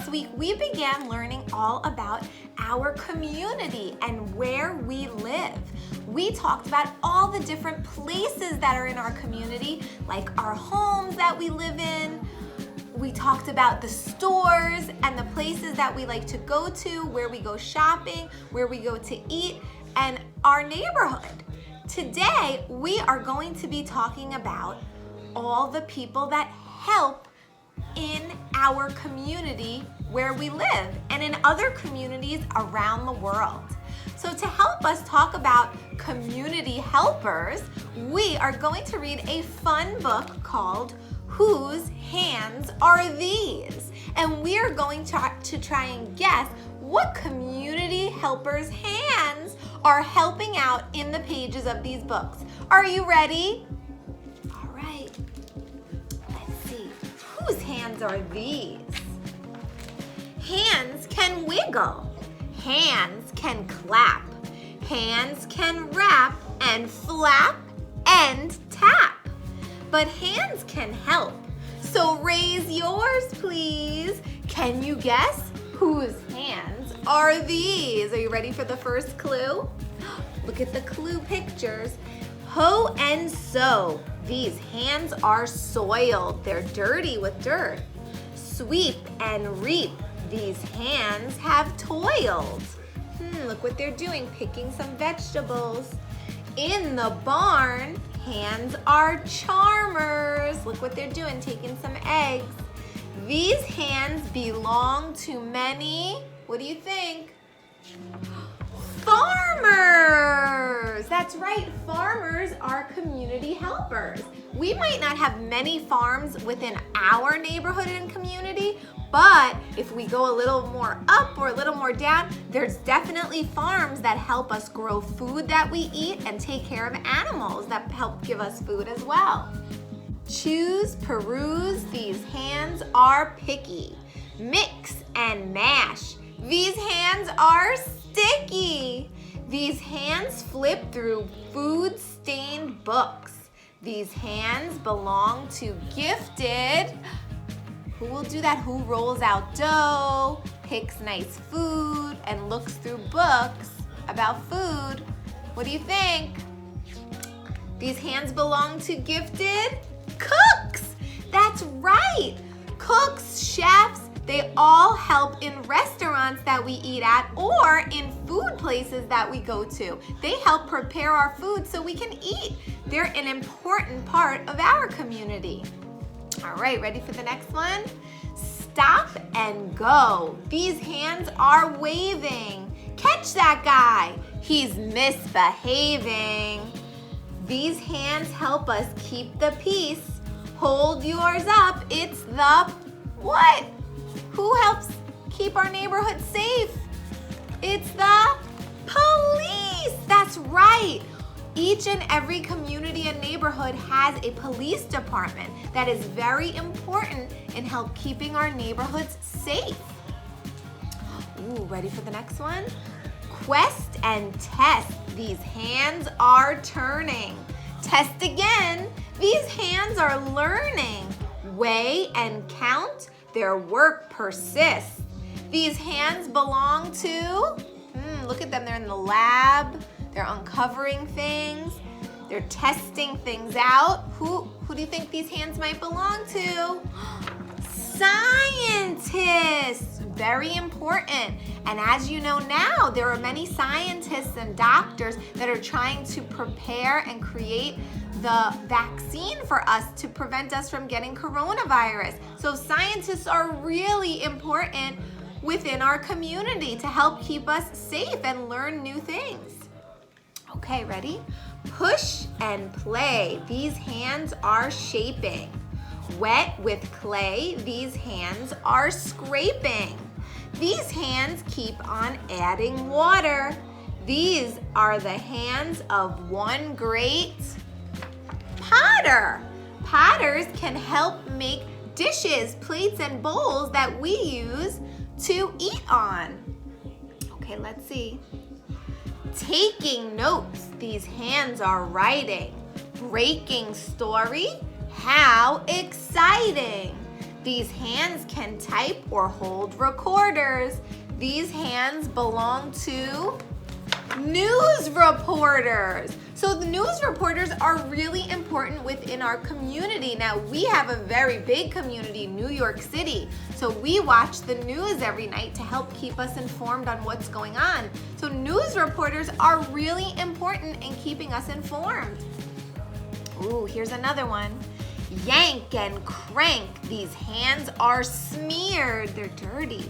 last week, we began learning all about our community and where we live. We talked about all the different places that are in our community, like our homes that we live in. We talked about the stores and the places that we like to go to, where we go shopping, where we go to eat, and our neighborhood. Today, we are going to be talking about all the people that help in our community where we live and in other communities around the world. So to help us talk about community helpers, we are going to read a fun book called Whose Hands Are These? And we are going to try and guess what community helpers' hands are helping out in the pages of these books. Are you ready? All right. Let's see. Whose hands are these? Hands can wiggle. Hands can clap. Hands can rap and flap and tap. But hands can help. So raise yours, please. Can you guess whose hands are these? Are you ready for the first clue? Look at the clue pictures. Hoe and sow. These hands are soiled. They're dirty with dirt. Sweep and reap. These hands have toiled. Look what they're doing, picking some vegetables. In the barn, hands are charmers. Look what they're doing, taking some eggs. These hands belong to many, what do you think? Farmers! That's right, farmers are community helpers. We might not have many farms within our neighborhood and community, but if we go a little more up or a little more down, there's definitely farms that help us grow food that we eat and take care of animals that help give us food as well. Choose, peruse, these hands are picky. Mix and mash, these hands are sticky. These hands flip through food-stained books. These hands belong to gifted. Who will do that? Who rolls out dough, picks nice food, and looks through books about food? What do you think? These hands belong to gifted cooks. That's right. Cooks, chefs, they all help in restaurants that we eat at or in food places that we go to. They help prepare our food so we can eat. They're an important part of our community. All right, ready for the next one? Stop and go. These hands are waving. Catch that guy. He's misbehaving. These hands help us keep the peace. Hold yours up. It's the what? Who helps keep our neighborhood safe? It's the police. That's right. Each and every community and neighborhood has a police department that is very important in help keeping our neighborhoods safe. Ooh, ready for the next one? Quest and test. These hands are turning. Test again. These hands are learning. Weigh and count. Their work persists. These hands belong to, look at them, they're in the lab. They're uncovering things. They're testing things out. Who do you think these hands might belong to? Scientists, very important. And as you know now, there are many scientists and doctors that are trying to prepare and create the vaccine for us to prevent us from getting coronavirus. So scientists are really important within our community to help keep us safe and learn new things. Okay, ready? Push and play. These hands are shaping. Wet with clay. These hands are scraping. These hands keep on adding water. These are the hands of one great potter. Potters can help make dishes, plates, and bowls that we use to eat on. Okay, let's see. Taking notes, these hands are writing. Breaking story, how exciting. These hands can type or hold recorders. These hands belong to news reporters. So the news reporters are really important within our community. Now, we have a very big community, New York City. So we watch the news every night to help keep us informed on what's going on. So news reporters are really important in keeping us informed. Ooh, here's another one. Yank and crank. These hands are smeared. They're dirty.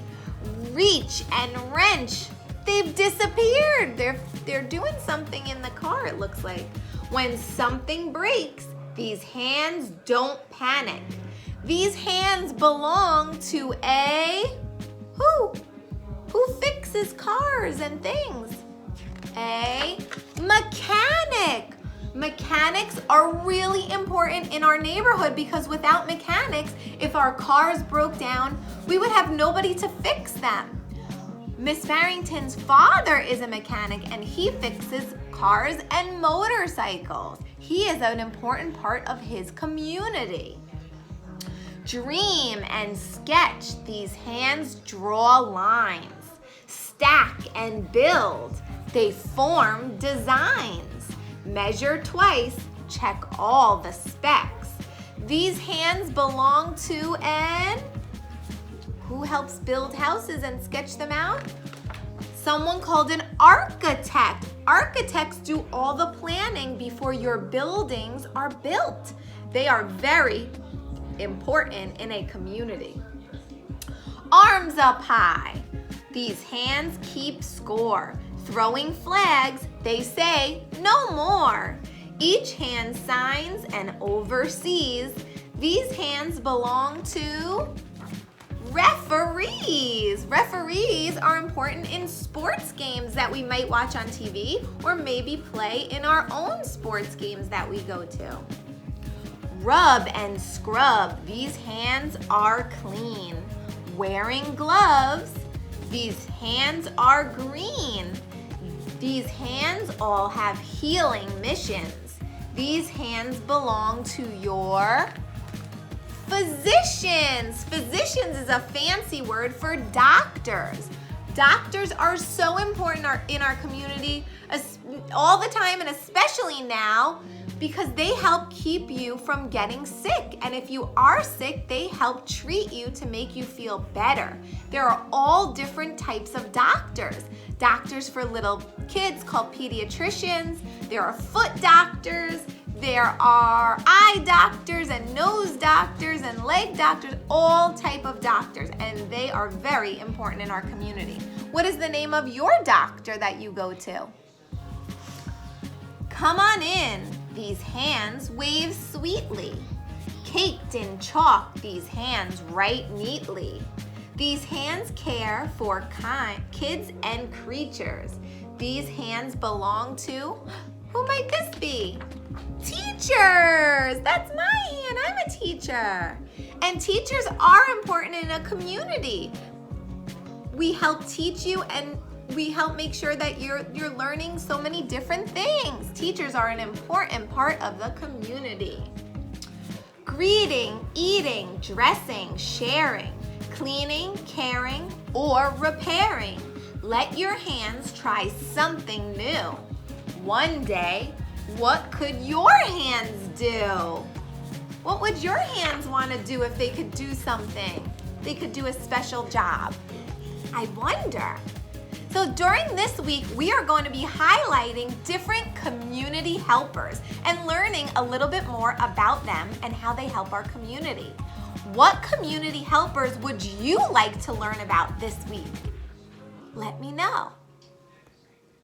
Reach and wrench. They've disappeared. They're doing something in the car, it looks like. When something breaks, these hands don't panic. These hands belong to a who? Who fixes cars and things? A mechanic. Mechanics are really important in our neighborhood because without mechanics, if our cars broke down, we would have nobody to fix them. Miss Farrington's father is a mechanic and he fixes cars and motorcycles. He is an important part of his community. Dream and sketch. These hands draw lines. Stack and build. They form designs. Measure twice. Check all the specs. These hands belong to an who helps build houses and sketch them out? Someone called an architect. Architects do all the planning before your buildings are built. They are very important in a community. Arms up high. These hands keep score. Throwing flags, they say no more. Each hand signs and oversees. These hands belong to referees. Referees are important in sports games that we might watch on TV or maybe play in our own sports games that we go to. Rub and scrub. These hands are clean. Wearing gloves. These hands are green. These hands all have healing missions. These hands belong to your physicians. Physicians is a fancy word for doctors. Doctors are so important in our community all the time, and especially now because they help keep you from getting sick. And if you are sick, they help treat you to make you feel better. There are all different types of doctors. Doctors for little kids called pediatricians. There are foot doctors. There are eye doctors and nose doctors and leg doctors, all type of doctors, and they are very important in our community. What is the name of your doctor that you go to? Come on in. These hands wave sweetly. Caked in chalk, these hands write neatly. These hands care for kids and creatures. These hands belong to, who might this be? Teachers! That's my hand, I'm a teacher. And teachers are important in a community. We help teach you and we help make sure that you're learning so many different things. Teachers are an important part of the community. Greeting, eating, dressing, sharing, cleaning, caring, or repairing. Let your hands try something new. One day, what could your hands do? What would your hands want to do if they could do something? They could do a special job. I wonder. So during this week, we are going to be highlighting different community helpers and learning a little bit more about them and how they help our community. What community helpers would you like to learn about this week? Let me know.